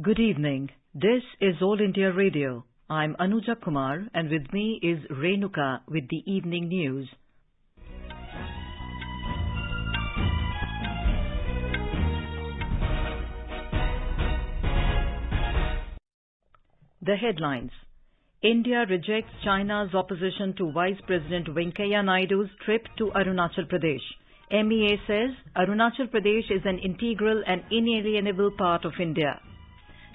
Good evening. This is All India Radio. I'm Anuja Kumar and with me is Renuka with the evening news. The headlines. India rejects China's opposition to Vice President Venkaiah Naidu's trip to Arunachal Pradesh. MEA says Arunachal Pradesh is an integral and inalienable part of India.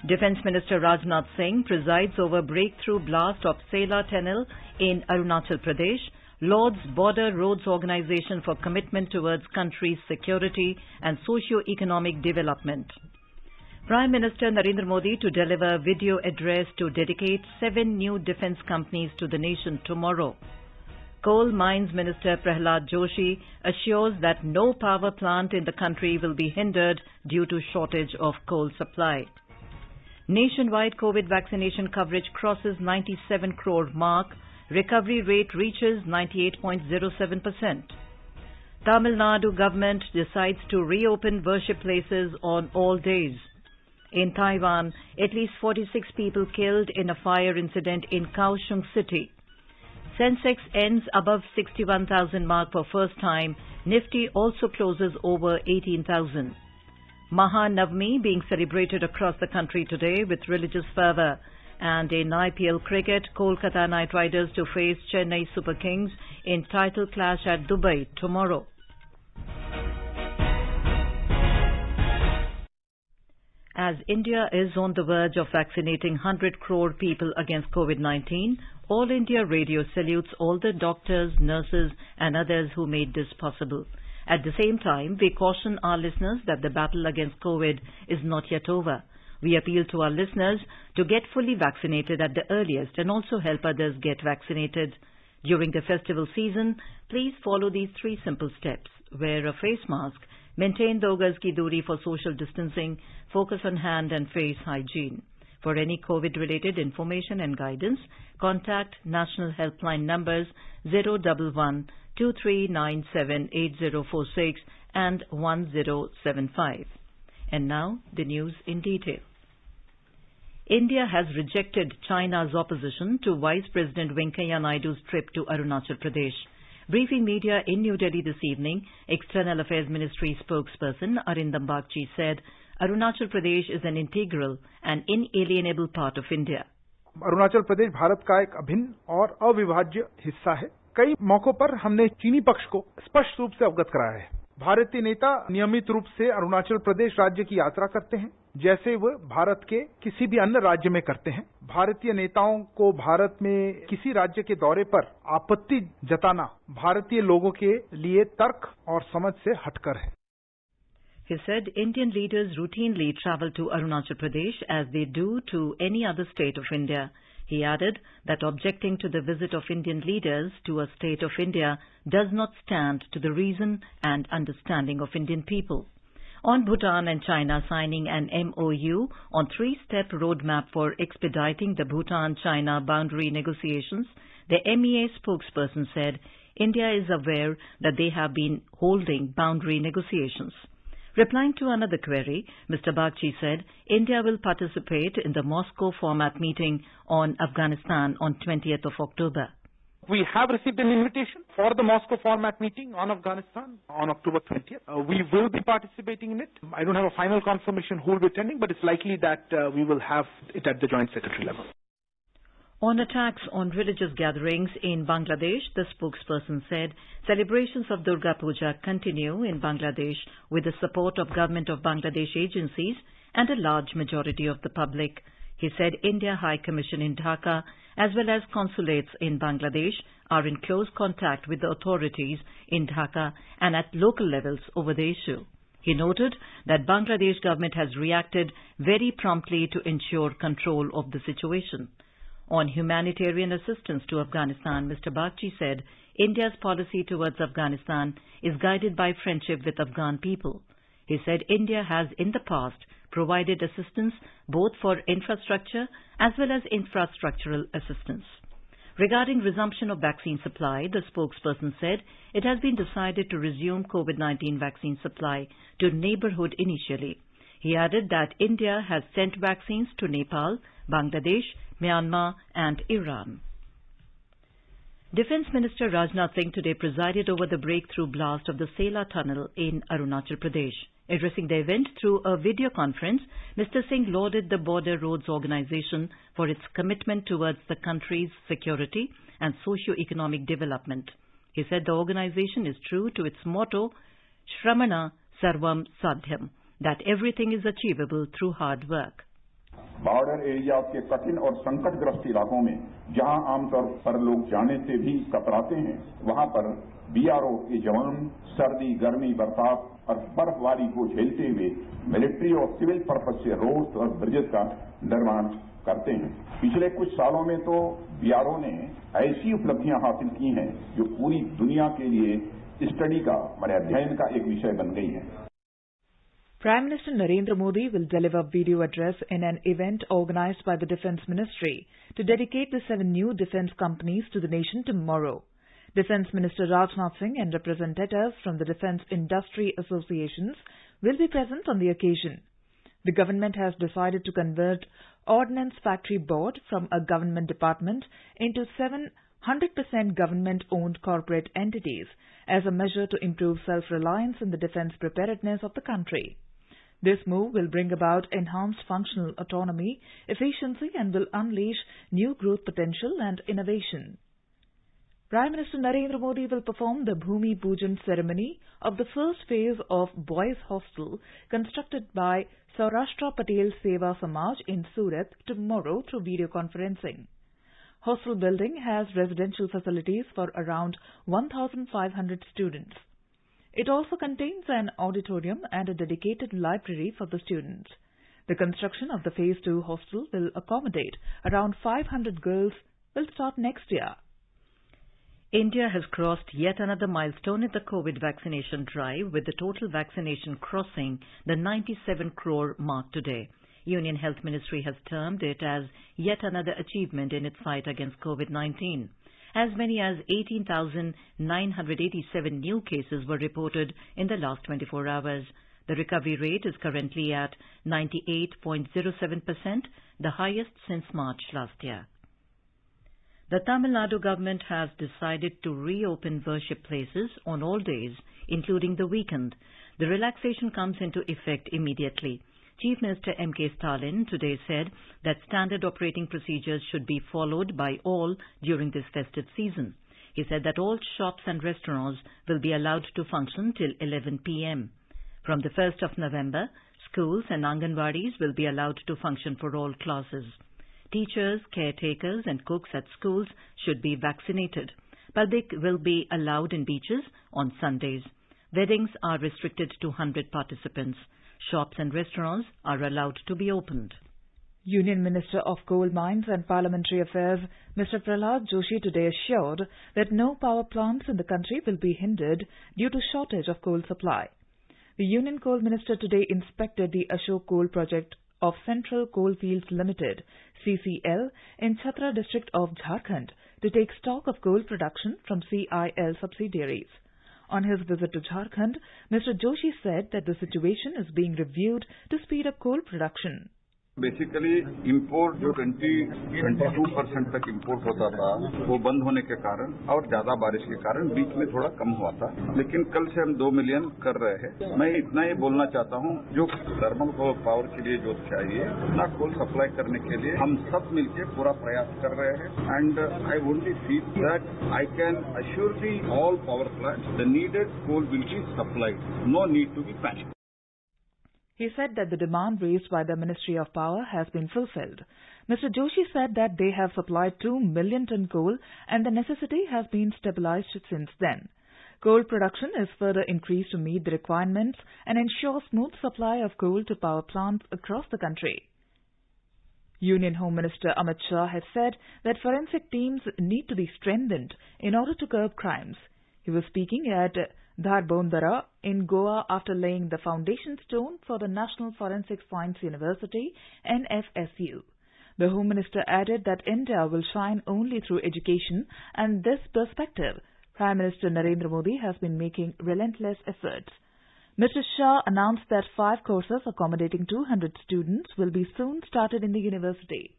Defence Minister Rajnath Singh presides over breakthrough blast of Sela Tunnel in Arunachal Pradesh, Lord's Border Roads Organisation for commitment towards country's security and socio-economic development. Prime Minister Narendra Modi to deliver video address to dedicate 7 new defence companies to the nation tomorrow. Coal Mines Minister Prahlad Joshi assures that no power plant in the country will be hindered due to shortage of coal supply. Nationwide COVID vaccination coverage crosses 97 crore mark. Recovery rate reaches 98.07%. Tamil Nadu government decides to reopen worship places on all days. In Taiwan, at least 46 people killed in a fire incident in Kaohsiung City. Sensex ends above 61,000 mark for first time. Nifty also closes over 18,000. Maha Navami being celebrated across the country today with religious fervour. And in IPL cricket, Kolkata Knight Riders to face Chennai Super Kings in title clash at Dubai tomorrow. As India is on the verge of vaccinating 100 crore people against COVID-19, All India Radio salutes all the doctors, nurses and others who made this possible. At the same time, we caution our listeners that the battle against COVID is not yet over. We appeal to our listeners to get fully vaccinated at the earliest and also help others get vaccinated. During the festival season, please follow these 3 simple steps. Wear a face mask, maintain 2 gaz ki duri for social distancing, focus on hand and face hygiene. For any COVID-related information and guidance, contact national helpline numbers 011 2397 8046 and 1075. And now, the news in detail. India has rejected China's opposition to Vice President Venkaiah Naidu's trip to Arunachal Pradesh. Briefing media in New Delhi this evening, External Affairs Ministry spokesperson Arindam Bagchi said Arunachal Pradesh is an integral and inalienable part of India. Arunachal Pradesh Bharat का एक अभिन्न और अविभाज्य हिस्सा है। कई मौकों पर हमने चीनी पक्ष को स्पष्ट रूप से अवगत कराया है। भारतीय नेता नियमित रूप से अरुणाचल प्रदेश राज्य की यात्रा करते हैं, जैसे वो भारत के किसी भी अन्य राज्य में करते हैं। भारतीय नेताओं को भारत में किसी राज्य के दौरे पर आपत्ति जताना भारतीय लोगों के लिए तर्क और समझ से हटकर है। He said Indian leaders routinely travel to Arunachal Pradesh as they do to any other state of India. He added that objecting to the visit of Indian leaders to a state of India does not stand to the reason and understanding of Indian people. On Bhutan and China signing an MOU on 3-step roadmap for expediting the Bhutan-China boundary negotiations, the MEA spokesperson said India is aware that they have been holding boundary negotiations. Replying to another query, Mr. Bagchi said India will participate in the Moscow format meeting on Afghanistan on 20th of October. We have received an invitation for the Moscow format meeting on Afghanistan on October 20th. We will be participating in it. I don't have a final confirmation who will be attending, but it's likely that we will have it at the Joint Secretary level. On attacks on religious gatherings in Bangladesh, the spokesperson said celebrations of Durga Puja continue in Bangladesh with the support of Government of Bangladesh agencies and a large majority of the public. He said India High Commission in Dhaka as well as consulates in Bangladesh are in close contact with the authorities in Dhaka and at local levels over the issue. He noted that Bangladesh government has reacted very promptly to ensure control of the situation. On humanitarian assistance to Afghanistan, Mr. Bagchi said India's policy towards Afghanistan is guided by friendship with Afghan people. He said India has in the past provided assistance both for infrastructure as well as infrastructural assistance. Regarding resumption of vaccine supply, the spokesperson said it has been decided to resume COVID-19 vaccine supply to neighbourhood initially. He added that India has sent vaccines to Nepal, Bangladesh, Myanmar and Iran. Defence Minister Rajnath Singh today presided over the breakthrough blast of the Sela tunnel in Arunachal Pradesh. Addressing the event through a video conference, Mr. Singh lauded the Border Roads Organisation for its commitment towards the country's security and socio-economic development. He said the organisation is true to its motto, Shramana Sarvam Sadhyam, that everything is achievable through hard work. Border area के कठिन और संकटग्रस्त इलाकों में जहां आमतौर पर लोग जाने से भी कतराते हैं, वहां पर बीआरओ के जवान सर्दी, गर्मी, बरसात और बर्फबारी को झेलते हुए मिलिट्री और सिविल पर्पज से रोड्स और ब्रिजेस का निर्माण करते हैं। पिछले कुछ सालों में तो बीआरओ ने ऐसी उपलब्धियां हासिल की हैं जो पूरी दुनिया के लिए स्टडी का, अध्ययन का एक विषय बन गई है। Prime Minister Narendra Modi will deliver video address in an event organized by the Defence Ministry to dedicate the 7 new defence companies to the nation tomorrow. Defence Minister Rajnath Singh and representatives from the defence industry associations will be present on the occasion. The government has decided to convert Ordnance Factory Board from a government department into 7 100% government-owned corporate entities as a measure to improve self-reliance in the defence preparedness of the country. This move will bring about enhanced functional autonomy, efficiency and will unleash new growth potential and innovation. Prime Minister Narendra Modi will perform the Bhumi Pujan ceremony of the first phase of Boys Hostel constructed by Saurashtra Patel Seva Samaj in Surat tomorrow through video conferencing. Hostel building has residential facilities for around 1,500 students. It also contains an auditorium and a dedicated library for the students. The construction of the Phase 2 hostel will accommodate around 500 girls will start next year. India has crossed yet another milestone in the COVID vaccination drive, with the total vaccination crossing the 97 crore mark today. Union Health Ministry has termed it as yet another achievement in its fight against COVID-19. As many as 18,987 new cases were reported in the last 24 hours. The recovery rate is currently at 98.07%, the highest since March last year. The Tamil Nadu government has decided to reopen worship places on all days, including the weekend. The relaxation comes into effect immediately. Chief Minister M.K. Stalin today said that standard operating procedures should be followed by all during this festive season. He said that all shops and restaurants will be allowed to function till 11 p.m. From the 1st of November, schools and Anganwadis will be allowed to function for all classes. Teachers, caretakers and cooks at schools should be vaccinated. Public will be allowed in beaches on Sundays. Weddings are restricted to 100 participants. Shops and restaurants are allowed to be opened. Union Minister of Coal Mines and Parliamentary Affairs, Mr. Prahlad Joshi, today assured that no power plants in the country will be hindered due to shortage of coal supply. The Union Coal Minister today inspected the Ashok Coal Project of Central Coalfields Limited, CCL, in Chhatra district of Jharkhand to take stock of coal production from CIL subsidiaries. On his visit to Jharkhand, Mr. Joshi said that the situation is being reviewed to speed up coal production. Basically import जो 22% तक import होता था वो बंद होने के कारण और ज्यादा बारिश के कारण बीच में थोड़ा कम हुआ था, लेकिन कल से हम 2 मिलियन कर रहे हैं। मैं इतना ही बोलना चाहता हूँ, जो थर्मल पावर के लिए जो चाहिए उतना कोल सप्लाई करने के लिए हम सब मिलकर पूरा प्रयास कर रहे हैं। And I only feel that I can assure the all power plants the needed coal will be supplied, no need to be panic. He said that the demand raised by the Ministry of Power has been fulfilled. Mr. Joshi said that they have supplied 2 million ton coal and the necessity has been stabilized since then. Coal production is further increased to meet the requirements and ensure smooth supply of coal to power plants across the country. Union Home Minister Amit Shah has said that forensic teams need to be strengthened in order to curb crimes. He was speaking at Dharbondara in Goa after laying the foundation stone for the National Forensic Science University, NFSU. The Home Minister added that India will shine only through education, and this perspective, Prime Minister Narendra Modi has been making relentless efforts. Mr. Shah announced that 5 courses accommodating 200 students will be soon started in the university.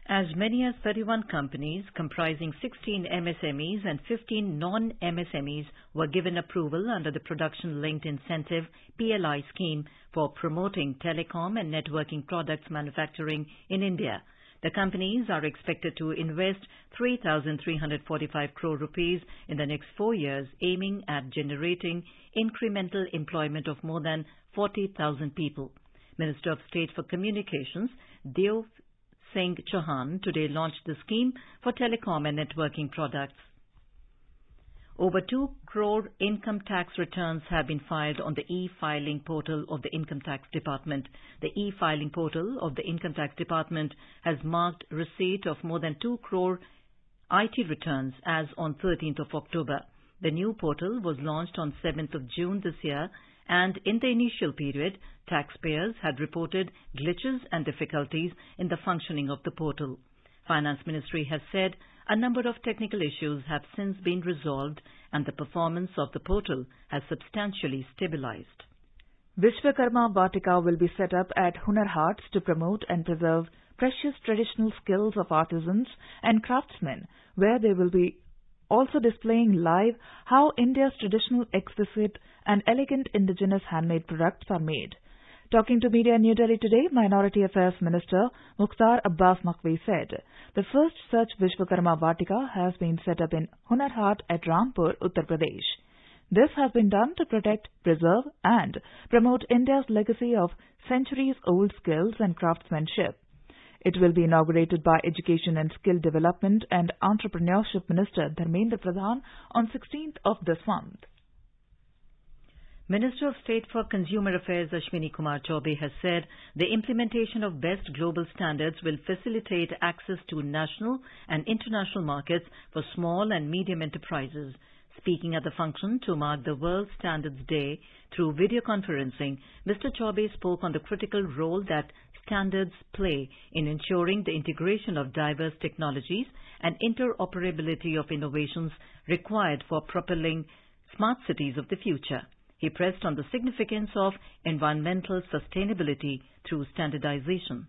As many as 31 companies comprising 16 MSMEs and 15 non-MSMEs were given approval under the Production-Linked Incentive PLI scheme for promoting telecom and networking products manufacturing in India. The companies are expected to invest 3,345 crore rupees in the next 4 years, aiming at generating incremental employment of more than 40,000 people. Minister of State for Communications, Dev Singh Chauhan, today launched the scheme for telecom and networking products. Over 2 crore income tax returns have been filed on the e-filing portal of the Income Tax Department. The e-filing portal of the Income Tax Department has marked receipt of more than 2 crore IT returns as on 13th of October. The new portal was launched on 7th of June this year, and in the initial period, taxpayers had reported glitches and difficulties in the functioning of the portal. Finance Ministry has said a number of technical issues have since been resolved and the performance of the portal has substantially stabilized. Vishwakarma Vatika will be set up at Hunar Hats to promote and preserve precious traditional skills of artisans and craftsmen, where they will be also displaying live how India's traditional, exquisite and elegant indigenous handmade products are made. Talking to media in New Delhi today, Minority Affairs Minister Mukhtar Abbas Naqvi said the first such Vishwakarma Vatika has been set up in Hunar Haat at Rampur, Uttar Pradesh. This has been done to protect, preserve and promote India's legacy of centuries-old skills and craftsmanship. It will be inaugurated by Education and Skill Development and Entrepreneurship Minister Dharmendra Pradhan on 16th of this month. Minister of State for Consumer Affairs Ashwini Kumar Chaubey has said the implementation of best global standards will facilitate access to national and international markets for small and medium enterprises. Speaking at the function to mark the World Standards Day through video conferencing, Mr. Chaubey spoke on the critical role that standards play in ensuring the integration of diverse technologies and interoperability of innovations required for propelling smart cities of the future. He pressed on the significance of environmental sustainability through standardization.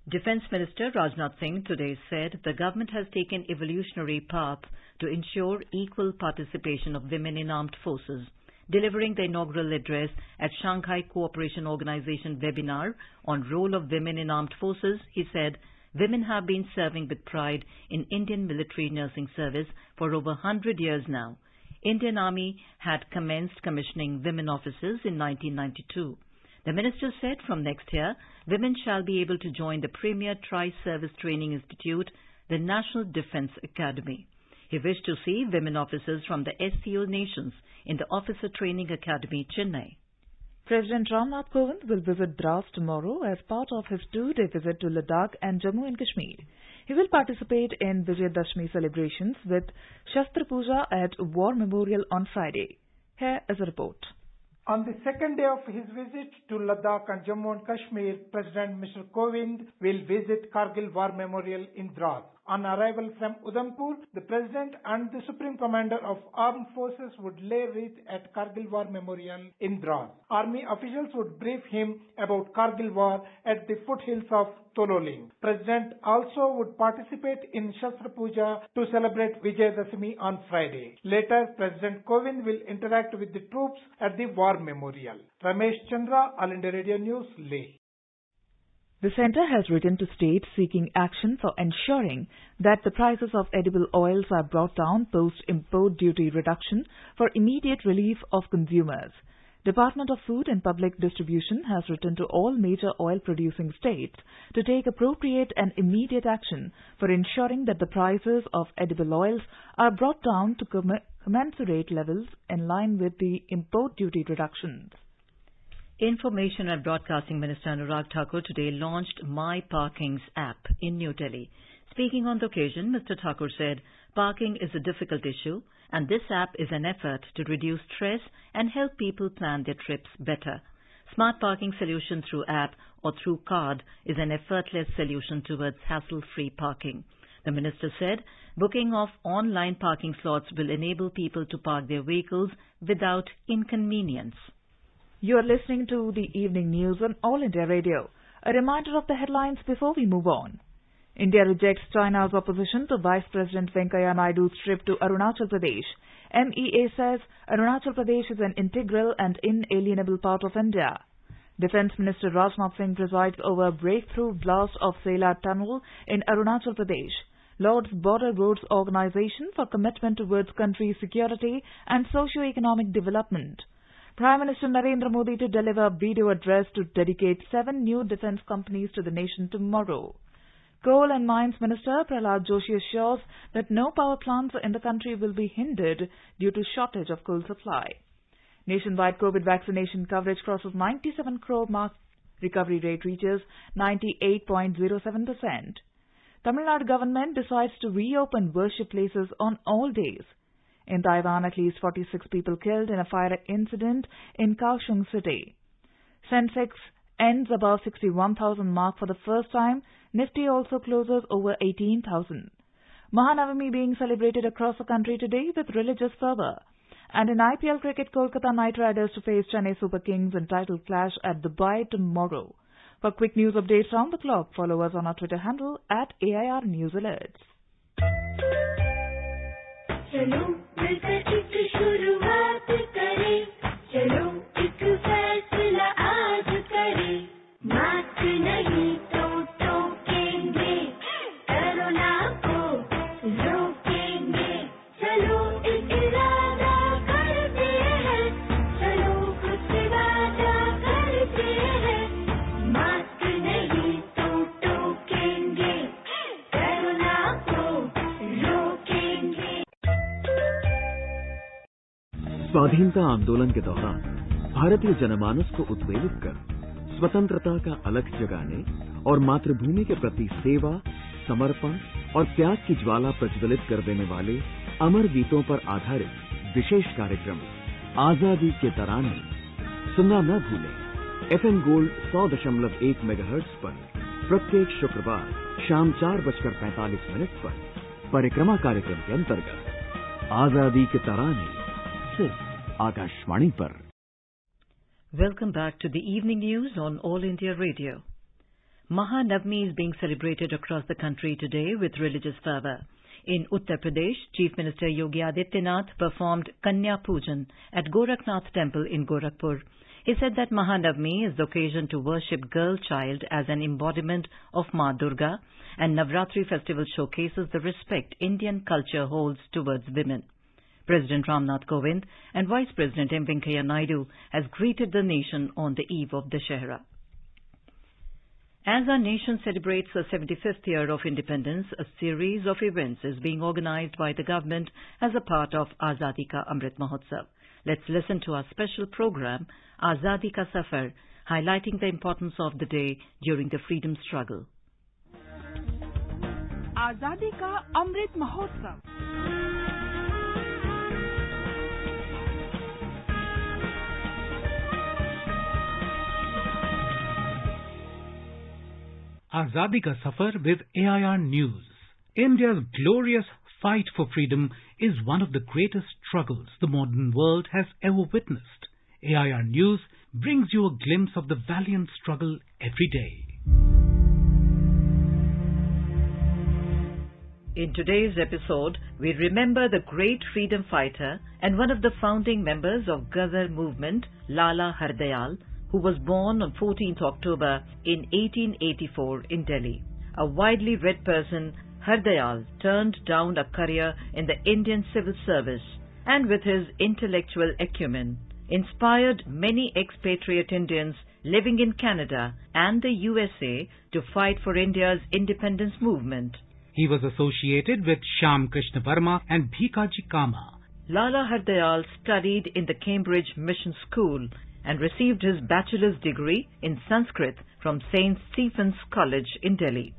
Defence Minister Rajnath Singh today said the government has taken evolutionary path to ensure equal participation of women in armed forces. Delivering the inaugural address at Shanghai Cooperation Organization webinar on role of women in armed forces, he said, women have been serving with pride in Indian military nursing service for over 100 years now. Indian Army had commenced commissioning women officers in 1992. The minister said from next year, women shall be able to join the premier tri-service training institute, the National Defence Academy. He wished to see women officers from the SCO nations in the Officer Training Academy, Chennai. President Ramnath Kovind will visit Dras tomorrow as part of his 2-day visit to Ladakh and Jammu and Kashmir. He will participate in Vijayadashmi celebrations with Shastra Puja at War Memorial on Friday. Here is a report. On the second day of his visit to Ladakh and Jammu and Kashmir, President Mr. Kovind will visit Kargil War Memorial in Dras. On arrival from Udhampur, the President and the Supreme Commander of Armed Forces would lay wreath at Kargil War Memorial in Dras. Army officials would brief him about Kargil War at the foothills of Tololing. President also would participate in Shastra Puja to celebrate Vijayadashmi on Friday. Later, President Kovind will interact with the troops at the War Memorial. Ramesh Chandra, All India Radio News, Leh. The centre has written to states seeking action for ensuring that the prices of edible oils are brought down post-import duty reduction for immediate relief of consumers. Department of Food and Public Distribution has written to all major oil-producing states to take appropriate and immediate action for ensuring that the prices of edible oils are brought down to commensurate levels in line with the import duty reductions. Information and Broadcasting Minister Anurag Thakur today launched My Parkings app in New Delhi. Speaking on the occasion, Mr. Thakur said, parking is a difficult issue and this app is an effort to reduce stress and help people plan their trips better. Smart parking solution through app or through card is an effortless solution towards hassle-free parking. The minister said booking of online parking slots will enable people to park their vehicles without inconvenience. You are listening to the evening news on All India Radio. A reminder of the headlines before we move on. India rejects China's opposition to Vice President Venkaiah Naidu's trip to Arunachal Pradesh. MEA says Arunachal Pradesh is an integral and inalienable part of India. Defence Minister Rajnath Singh presides over a breakthrough blast of Sela Tunnel in Arunachal Pradesh. Lord's Border Roads Organisation for commitment towards country's security and socio-economic development. Prime Minister Narendra Modi to deliver a video address to dedicate 7 new defence companies to the nation tomorrow. Coal and Mines Minister Prahlad Joshi assures that no power plants in the country will be hindered due to shortage of coal supply. Nationwide COVID vaccination coverage crosses 97 crore mark. Recovery rate reaches 98.07%. Tamil Nadu government decides to reopen worship places on all days. In Taiwan, at least 46 people killed in a fire incident in Kaohsiung City. Sensex ends above 61,000 mark for the first time. Nifty also closes over 18,000. Mahanavami being celebrated across the country today with religious fervour. And in IPL cricket, Kolkata Knight Riders to face Chennai Super Kings in title clash at Dubai tomorrow. For quick news updates round the clock, follow us on our Twitter handle @AIR News Alerts. चलो मिलकर एक शुरुआत करें, चलो एक फैसला आज करें, मास्क नहीं तो टोकेंगे, कोरोना को रोकेंगे, चलो एक इरादा करते हैं, चलो खुद से वादा करते हैं, मास्क नहीं तो टोकेंगे, कोरोना को रोकेंगे। स्वाधीनता आंदोलन के दौरान भारतीय जनमानस को उद्वेलित कर स्वतंत्रता का अलख जगाने और मातृभूमि के प्रति सेवा, समर्पण और त्याग की ज्वाला प्रज्वलित कर देने वाले अमर गीतों पर आधारित विशेष कार्यक्रम आजादी के तराने सुनना न भूलें। FM गोल्ड 100.1 मेगाहर्ट्ज पर प्रत्येक शुक्रवार शाम 4:45 पर परिक्रमा कार्यक्रम के अंतर्गत आजादी के तराने सिर्फ आकाशवाणी पर। Welcome back to the evening news on All India Radio. Mahanavami is being celebrated across the country today with religious fervour. In Uttar Pradesh, Chief Minister Yogi Adityanath performed Kanya Pujan at Gorakhnath Temple in Gorakhpur. He said that Mahanavami is the occasion to worship girl child as an embodiment of Ma Durga, and Navratri festival showcases the respect Indian culture holds towards women. President Ramnath Kovind and Vice President M. Venkaiah Naidu has greeted the nation on the eve of Dussehra. As our nation celebrates the 75th year of independence, a series of events is being organized by the government as a part of Azadi Ka Amrit Mahotsav. Let's listen to our special program, Azadi Ka Safar, highlighting the importance of the day during the freedom struggle. Azadi Ka Amrit Mahotsav. Azadi Ka Safar with AIR News. India's glorious fight for freedom is one of the greatest struggles the modern world has ever witnessed. AIR News brings you a glimpse of the valiant struggle every day. In today's episode, we remember the great freedom fighter and one of the founding members of Ghazal movement, Lala Hardayal, who was born on 14th October in 1884 in Delhi. A widely read person, Hardayal turned down a career in the Indian civil service and with his intellectual acumen, inspired many expatriate Indians living in Canada and the USA to fight for India's independence movement. He was associated with Shyam Krishna Verma and Bhikaji Kama. Lala Hardayal studied in the Cambridge Mission School and received his bachelor's degree in Sanskrit from St. Stephen's College in Delhi.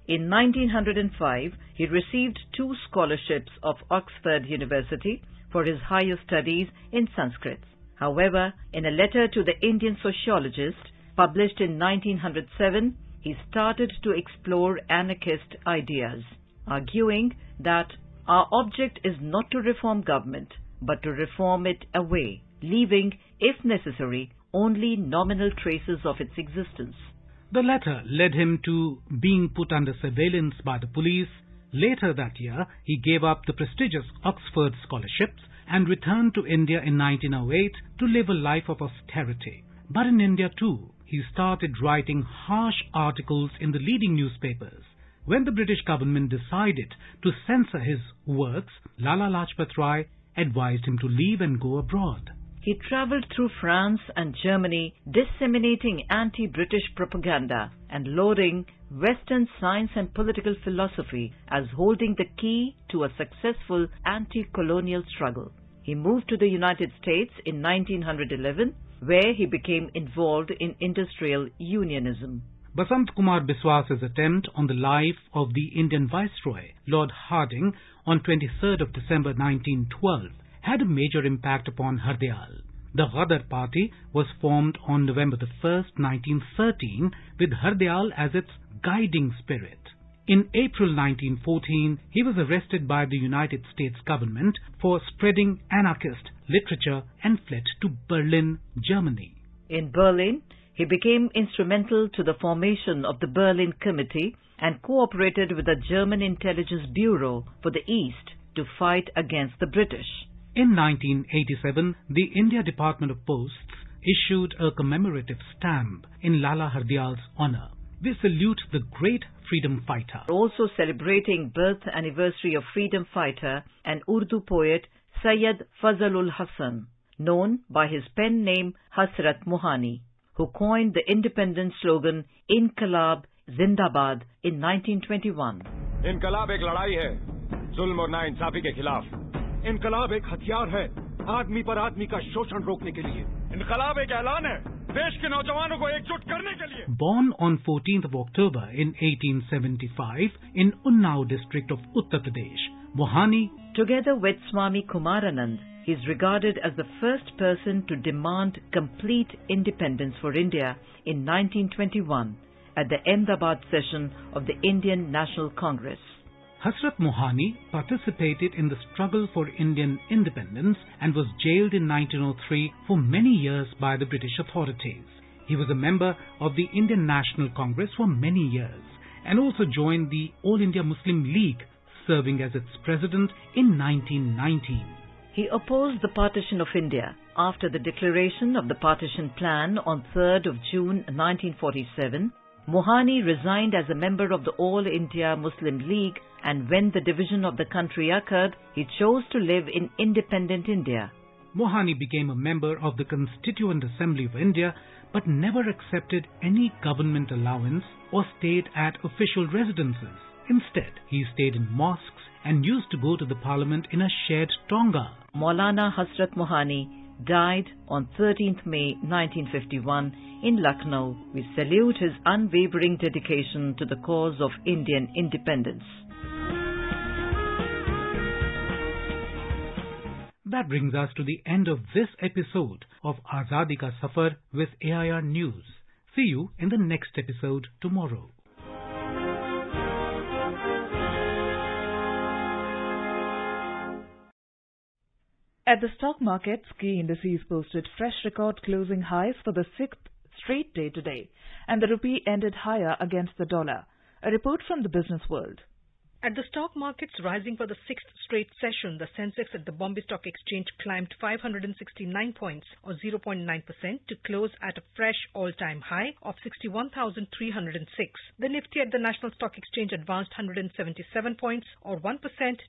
In 1905, he received 2 scholarships of Oxford University for his higher studies in Sanskrit. However, in a letter to the Indian sociologist published in 1907, he started to explore anarchist ideas. arguing that our object is not to reform government, but to reform it away, leaving, if necessary, only nominal traces of its existence. The latter led him to being put under surveillance by the police. Later that year, he gave up the prestigious Oxford scholarships and returned to India in 1908 to live a life of austerity. But in India too, he started writing harsh articles in the leading newspapers. When the British government decided to censor his works, Lala Lajpat Rai advised him to leave and go abroad. He travelled through France and Germany, disseminating anti-British propaganda and lauding Western science and political philosophy as holding the key to a successful anti-colonial struggle. He moved to the United States in 1911, where he became involved in industrial unionism. Basant Kumar Biswas's attempt on the life of the Indian Viceroy, Lord Hardinge, on 23rd of December 1912, had a major impact upon Hardyal. The Ghadar party was formed on November 1st, 1913, with Hardyal as its guiding spirit. In April 1914, he was arrested by the United States government for spreading anarchist literature and fled to Berlin, Germany. In Berlin, he became instrumental to the formation of the Berlin Committee and cooperated with the German Intelligence Bureau for the East to fight against the British. In 1987, the India Department of Posts issued a commemorative stamp in Lala Hardyal's honor. We salute the great freedom fighter. Also celebrating birth anniversary of freedom fighter and Urdu poet Sayyid Fazlul Hasan, known by his pen name Hasrat Mohani, who coined the independence slogan Inqilab Zindabad in 1921. इनकलाब एक लड़ाई है जुल्म और नाइंसाफी के खिलाफ. इनकलाब एक हथियार है आदमी पर आदमी का शोषण रोकने के लिए. इनकलाब एक ऐलान है देश के नौजवानों को एकजुट करने के लिए. Born on 14th of October in 1875 in Unnao district of Uttar Pradesh, Mohani, together with Swami Kumaranand, he is regarded as the first person to demand complete independence for India in 1921 at the Ahmedabad session of the Indian National Congress. Hasrat Mohani participated in the struggle for Indian independence and was jailed in 1903 for many years by the British authorities. He was a member of the Indian National Congress for many years and also joined the All India Muslim League, serving as its president in 1919. He opposed the partition of India. After the declaration of the partition plan on 3rd of June 1947, Mohani resigned as a member of the All India Muslim League, and when the division of the country occurred, he chose to live in independent India. Mohani became a member of the Constituent Assembly of India, but never accepted any government allowance or stayed at official residences. Instead, he stayed in mosques and used to go to the parliament in a shared tonga. Maulana Hasrat Mohani died on 13th May 1951 in Lucknow. We salute his unwavering dedication to the cause of Indian independence. That brings us to the end of this episode of Azadi Ka Safar with AIR News. See you in the next episode tomorrow. At the stock markets, key indices posted fresh record closing highs for the 6th straight day today, and the rupee ended higher against the dollar. A report from the Business World. At the stock markets rising for the 6th straight session, the Sensex at the Bombay Stock Exchange climbed 569 points or 0.9% to close at a fresh all-time high of 61,306. The Nifty at the National Stock Exchange advanced 177 points or 1%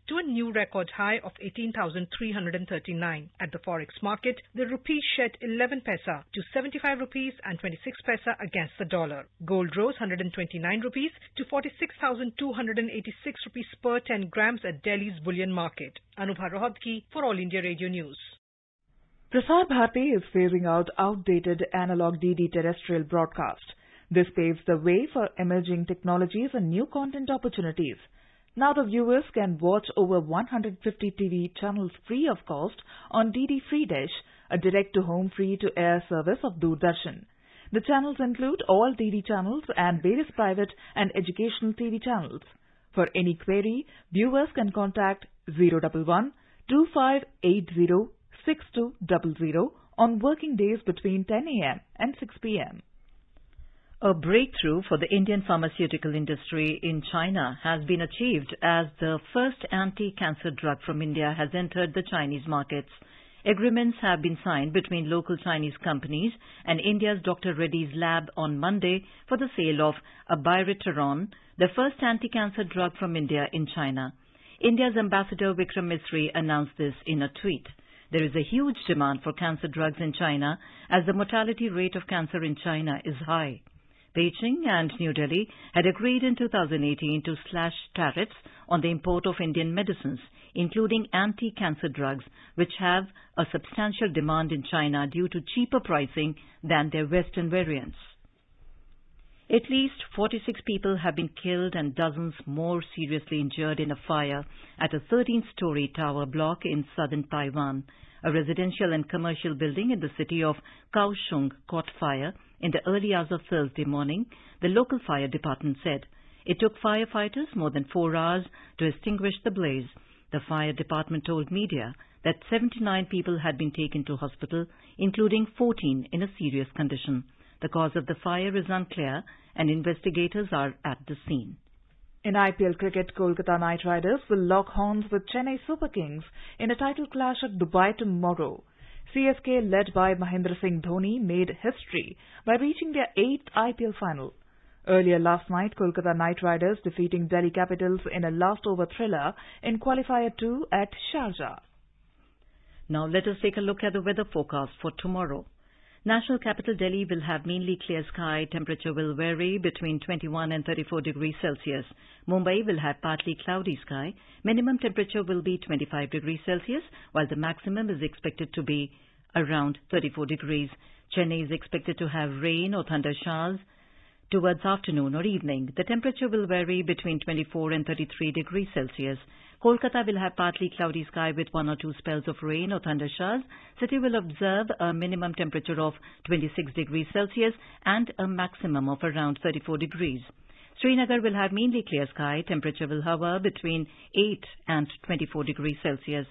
to a new record high of 18,339. At the Forex market, the rupee shed 11 paisa to 75 rupees and 26 paisa against the dollar. Gold rose 129 rupees to 46,286 rupees per 10 grams at Delhi's bullion market. Anubha Rohatgi for All India Radio News. Prasar Bharati is phasing out outdated analog DD terrestrial broadcast. This paves the way for emerging technologies and new content opportunities. Now the viewers can watch over 150 TV channels free of cost on DD Free Dish, a direct-to-home free-to-air service of Doordarshan. The channels include all DD channels and various private and educational TV channels. For any query, viewers can contact 011-2580-6200 on working days between 10 a.m. and 6 p.m. A breakthrough for the Indian pharmaceutical industry in China has been achieved as the first anti-cancer drug from India has entered the Chinese markets. Agreements have been signed between local Chinese companies and India's Dr. Reddy's lab on Monday for the sale of Abiraterone, the first anti-cancer drug from India in China. India's ambassador Vikram Misri announced this in a tweet. There is a huge demand for cancer drugs in China as the mortality rate of cancer in China is high. Beijing and New Delhi had agreed in 2018 to slash tariffs on the import of Indian medicines, including anti-cancer drugs, which have a substantial demand in China due to cheaper pricing than their Western variants. At least 46 people have been killed and dozens more seriously injured in a fire at a 13-story tower block in southern Taiwan. A residential and commercial building in the city of Kaohsiung caught fire in the early hours of Thursday morning, the local fire department said. It took firefighters more than 4 hours to extinguish the blaze. The fire department told media that 79 people had been taken to hospital, including 14 in a serious condition. The cause of the fire is unclear and investigators are at the scene. In IPL cricket, Kolkata Knight Riders will lock horns with Chennai Super Kings in a title clash at Dubai tomorrow. CSK, led by Mahendra Singh Dhoni, made history by reaching their 8th IPL final. Earlier last night, Kolkata Knight Riders defeating Delhi Capitals in a last-over thriller in Qualifier 2 at Sharjah. Now let us take a look at the weather forecast for tomorrow. National capital Delhi will have mainly clear sky. Temperature will vary between 21 and 34 degrees Celsius. Mumbai will have partly cloudy sky. Minimum temperature will be 25 degrees Celsius, while the maximum is expected to be around 34 degrees. Chennai is expected to have rain or thunder showers towards afternoon or evening. The temperature will vary between 24 and 33 degrees Celsius. Kolkata will have partly cloudy sky with 1 or 2 spells of rain or thunder showers. City will observe a minimum temperature of 26 degrees Celsius and a maximum of around 34 degrees. Srinagar will have mainly clear sky. Temperature will hover between 8 and 24 degrees Celsius.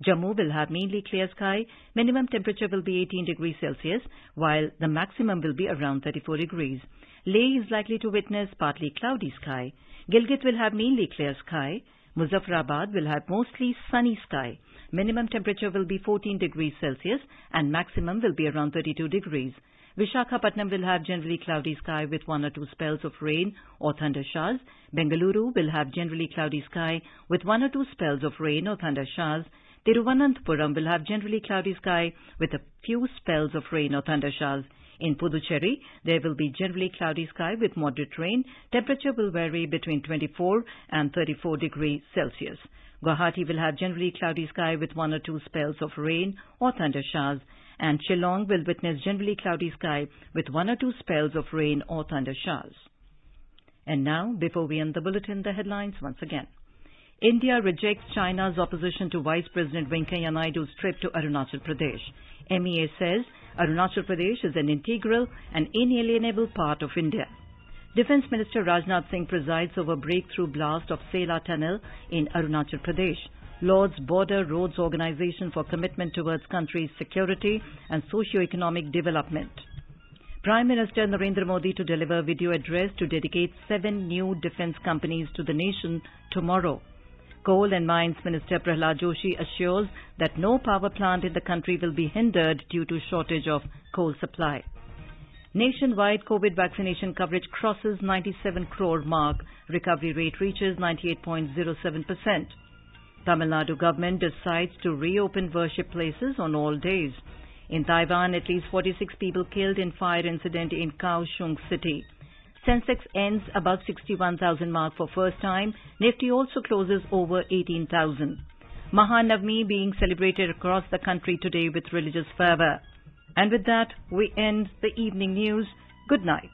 Jammu will have mainly clear sky. Minimum temperature will be 18 degrees Celsius, while the maximum will be around 34 degrees. Leh is likely to witness partly cloudy sky. Gilgit will have mainly clear sky. Muzaffarabad will have mostly sunny sky. Minimum temperature will be 14 degrees Celsius and maximum will be around 32 degrees. Visakhapatnam will have generally cloudy sky with 1 or 2 spells of rain or thunder showers. Bengaluru will have generally cloudy sky with 1 or 2 spells of rain or thunder showers. Tiruvananthapuram will have generally cloudy sky with a few spells of rain or thunder showers. In Puducherry, there will be generally cloudy sky with moderate rain. Temperature will vary between 24 and 34 degrees Celsius. Guwahati will have generally cloudy sky with 1 or 2 spells of rain or thunder showers. And Shillong will witness generally cloudy sky with 1 or 2 spells of rain or thunder showers. And now, before we end the bulletin, the headlines once again. India rejects China's opposition to Vice President Venkaiah Naidu's trip to Arunachal Pradesh. MEA says Arunachal Pradesh is an integral and inalienable part of India. Defence Minister Rajnath Singh presides over breakthrough blast of Sela Tunnel in Arunachal Pradesh. Lord's Border Roads Organisation for commitment towards country's security and socio-economic development. Prime Minister Narendra Modi to deliver video address to dedicate 7 new defence companies to the nation tomorrow. Coal and Mines Minister Prahlad Joshi assures that no power plant in the country will be hindered due to shortage of coal supply. Nationwide COVID vaccination coverage crosses 97 crore mark. Recovery rate reaches 98.07%. Tamil Nadu government decides to reopen worship places on all days. In Taiwan, at least 46 people killed in fire incident in Kaohsiung city. Sensex ends above 61,000 mark for first time. Nifty also closes over 18,000. Mahanavami being celebrated across the country today with religious fervor. And with that, we end the evening news. Good night.